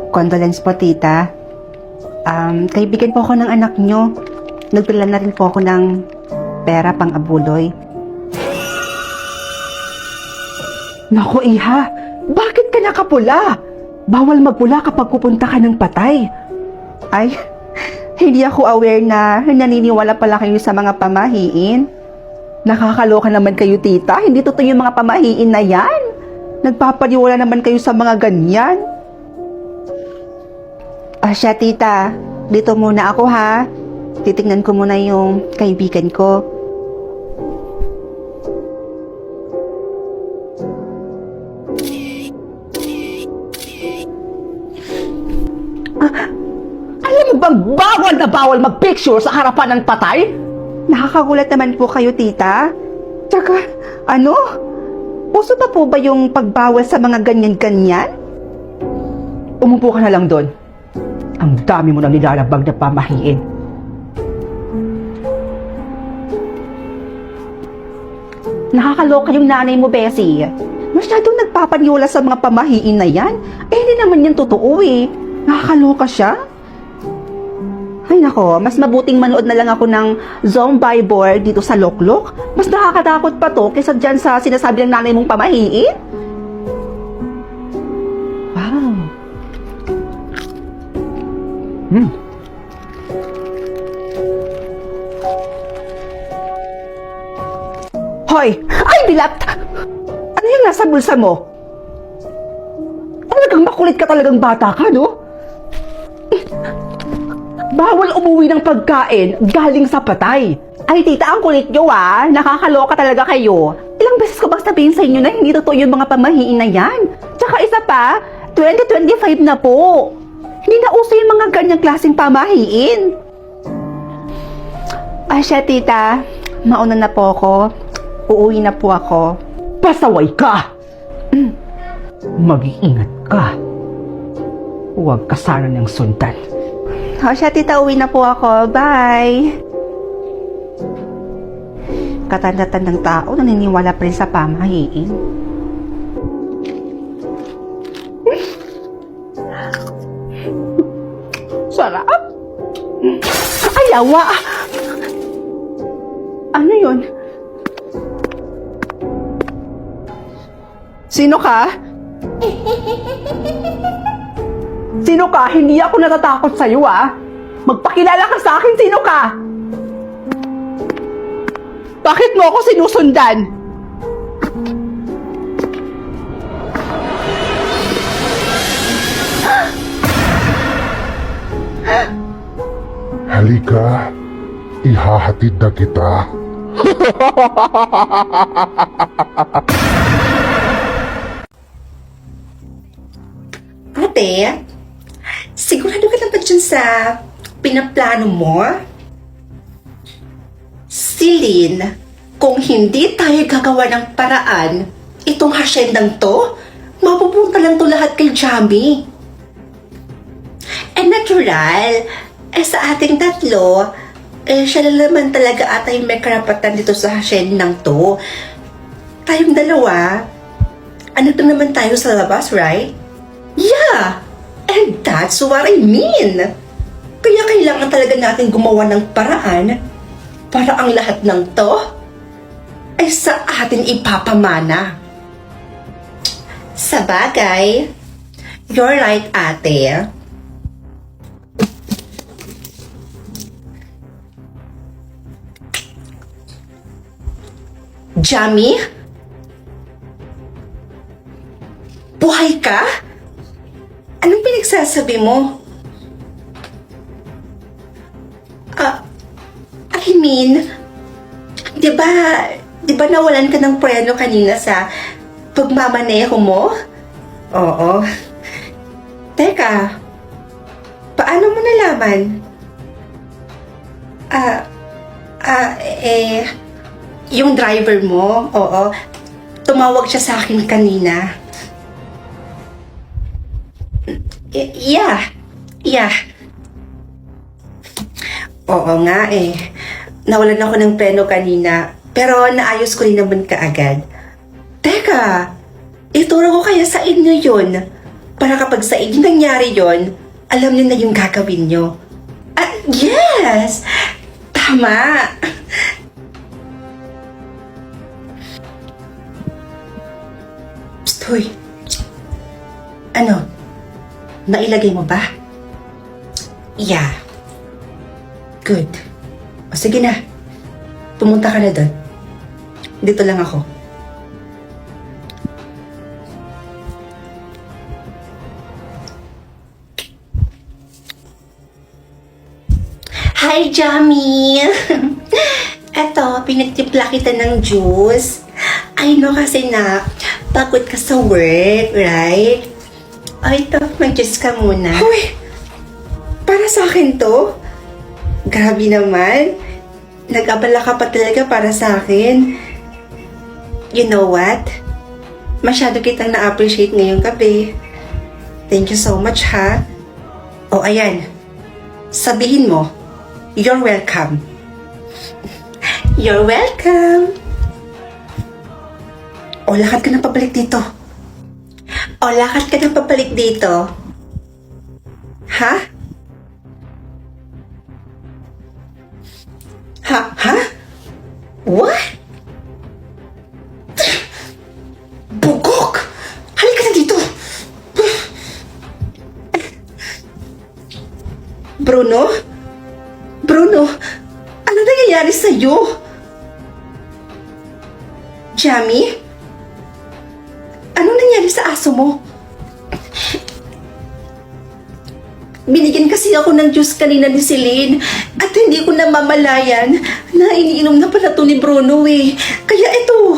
Condolence po, tita. Kaibigan po ako ng anak nyo. Nagdala na rin po ako ng pera pang abuloy. Naku, iha, bakit ka nakapula? Bawal magpula kapag pupunta ka ng patay. Ay, hindi ako aware na naniniwala pala kayo sa mga pamahiin. Nakakaloka naman kayo, tita. Hindi totoo yung mga pamahiin na yan. Nagpapaniwala naman kayo sa mga ganyan. Siya, tita. Dito muna ako, ha. Titignan ko muna yung kaibigan ko. Alam mo bang bawal na bawal mag-picture sa harapan ng patay? Nakakagulat naman po kayo, tita. Tsaka, uso pa po ba yung pagbawal sa mga ganyan-ganyan? Umupo ka na lang doon. Ang dami mo nang nilalabag na pamahiin. Nakakaloka yung nanay mo, Bessie. Masyadong nagpapaniwala sa mga pamahiin na yan. Hindi naman yan totoo eh. Nakakaloka siya. Ay nako, mas mabuting manood na lang ako ng zombie board dito sa Loklok. Mas nakakatakot pa to kaysa dyan sa sinasabi ng nanay mong pamahiin. Wow. Hoy! Ay, bilat! Ano yung nasa bulsa mo? Talagang makulit ka talagang bata ka, no? Bawal umuwi ng pagkain galing sa patay. Ay tita, ang kulit nyo ah. Nakakaloka talaga kayo. Ilang beses ko bang sabihin sa inyo na hindi totoo yung mga pamahiin na yan? Tsaka isa pa, 2025 na po. Hindi na uso yung mga ganyang klaseng pamahiin. Ay siya tita, mauna na po ako. Uuwi na po ako. Pasaway ka! Mag-iingat ka. Huwag ka sana ng sundan. O siya tita, uwi na po ako. Bye! Katanda-tandang tao, naniniwala pa rin sa pamahiin. Sarap! Ay, awa! Ano yun? Sino ka? Sino ka? Hindi ako natatakot sa'yo, ah! Magpakilala ka sa akin, sino ka? Bakit mo ako sinusundan? Halika, ihahatid na kita. Ate, sigurado ka na ba dyan sa pinaplano mo? Celine, kung hindi tayo gagawa ng paraan, itong hasyendang to, mapupunta lang to lahat kay Jamie. Natural, sa ating tatlo, siya lang naman talaga ata yung may karapatan dito sa hasyendang to. Tayong dalawa, ano to naman tayo sa labas, right? Yeah, and that's what I mean. Kaya kailangan talaga natin gumawa ng paraan para ang lahat ng to ay sa atin ipapamana. Sa bagay, you're right, ate. Jamie? Buhay ka? Anong pinagsasabi mo? I mean, di ba nawalan ka ng preno kanina sa pagmamaneho mo? Oo. Teka, paano mo nalaman? Yung driver mo, oo, tumawag siya sa akin kanina. Yeah. Oo nga eh. Nawalan ako ng preno kanina, pero naayos ko rin naman kaagad. Teka, ituro ko kaya sa inyo yun. Para kapag sa inyo nangyari yon, alam niyo na yung gagawin niyo. Yes! Tama! Psst, hoy. Ano? Nailagay mo ba? Yeah. Good. O sige na. Pumunta ka na doon. Dito lang ako. Hi, Jamie! Eto, pinagtimpla kita ng juice. I know kasi na pagod ka sa work, right? O ito, mag-juice ka muna. Hoy! Para sa akin to? Grabe naman. Nag-abala ka pa talaga para sa akin. You know what? Masyado kitang na-appreciate ngayong gabi. Thank you so much, ha? O, ayan. Sabihin mo, you're welcome. You're welcome. O, lakad ka na pabalik dito. O, lakad ka na pabalik dito. Ha? Ha? What? Bugok! Halika na dito! Bruno? Bruno, ano nangyayari sa'yo? Jamie? Ano nangyari sa aso mo? Binigyan kasi ako ng juice kanina ni Celine at hindi ko namamalayan na iniinom na pala to ni Bruno eh. Kaya ito,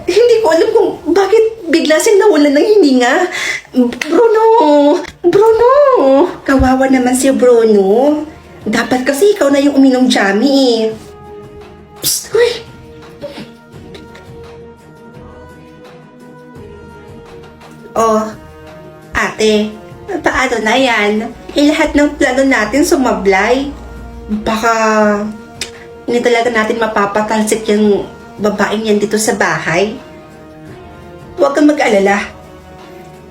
hindi ko alam kung bakit bigla siyang nawalan ng hininga. Bruno! Bruno! Kawawa naman si Bruno. Dapat kasi ikaw na yung uminom, Jamie. Psst, uy! Oh, ate, paano na yan? Lahat ng plano natin sumablay. Baka hindi talaga natin mapapatalsik yung babaeng yan dito sa bahay. Huwag kang mag-alala.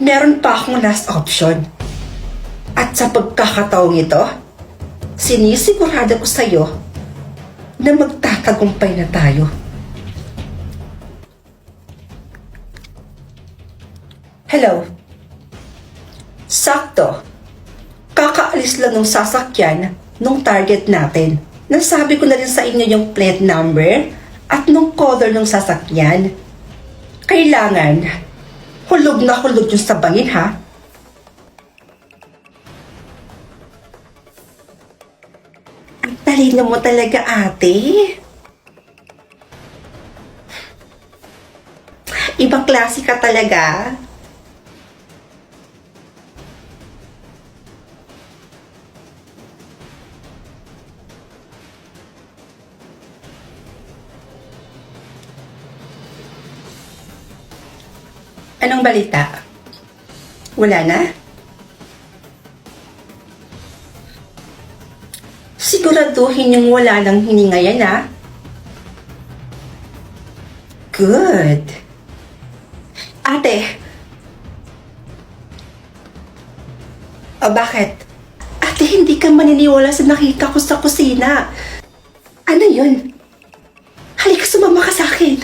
Meron pa akong last option. At sa pagkakataong ito, sinisigurado ko sa'yo na magtatagumpay na tayo. Hello? Sakto. Kakaalis lang ng sasakyan nung target natin. Nasabi ko na rin sa inyo yung plate number at nung color ng sasakyan. Kailangan, hulog na hulog yung sabangin, ha? Ang talino mo talaga, ate. Ibang klase ka talaga. Anong balita? Wala na? Siguraduhin yung wala ng hininga yan, ha? Good. Ate. O bakit? Ate, hindi ka maniniwala sa nakita ko sa kusina. Ano yun? Halika, sumama ka sa akin.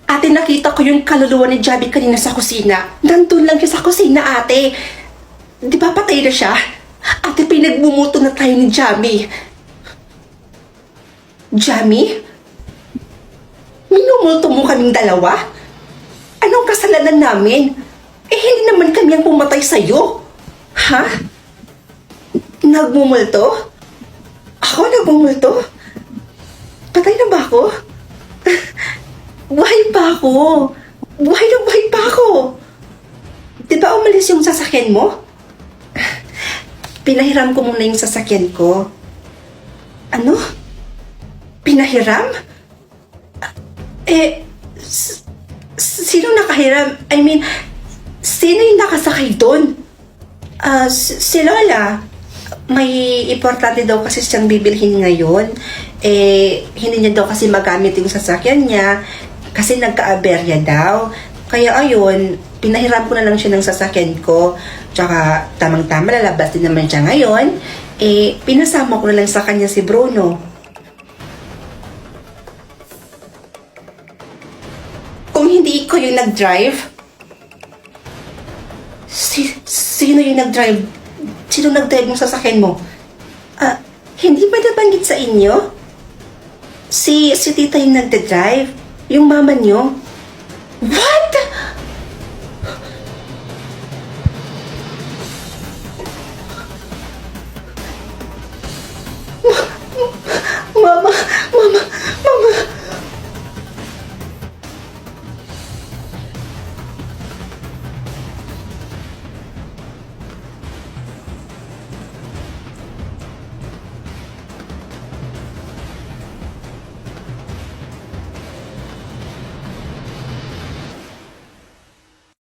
Ate, nakita ko yung kaluluwa ni Javi kanina sa kusina. Nandun lang siya sa kusina, ate. Di ba patay na siya? Ate, pinagmumuto na tayo ni Javi. Javi? Minumulto mo kaming dalawa? Anong kasalanan namin? Eh, hindi naman kami ang pumatay sa'yo. Ha? Nagmumulto? Ako nagmumulto? Patay na ba ako? Buhay pa ako. Buhay na buhay pa ako. Di ba umalis yung sasakyan mo? Pinahiram ko muna yung sasakyan ko. Ano? Pinahiram? Sino nakahiram? I mean, sino yung nakasakay doon? Si Lola. May importante daw kasi siyang bibilhin ngayon. Hindi niya daw kasi magamit yung sasakyan niya kasi nagka-aberya daw. Kaya ayun, pinahiram ko na lang siya ng sasakyan ko. Tsaka tamang-tama, lalabas din naman siya ngayon. Pinasama ko na lang sa kanya si Bruno. Kung hindi ikaw yung nag-drive, sino yung nag-drive? Sino nag-drive ng sasakyan mo? Hindi ba nabanggit sa inyo? Si tita yung nagda-drive? Yung mama niyo? What?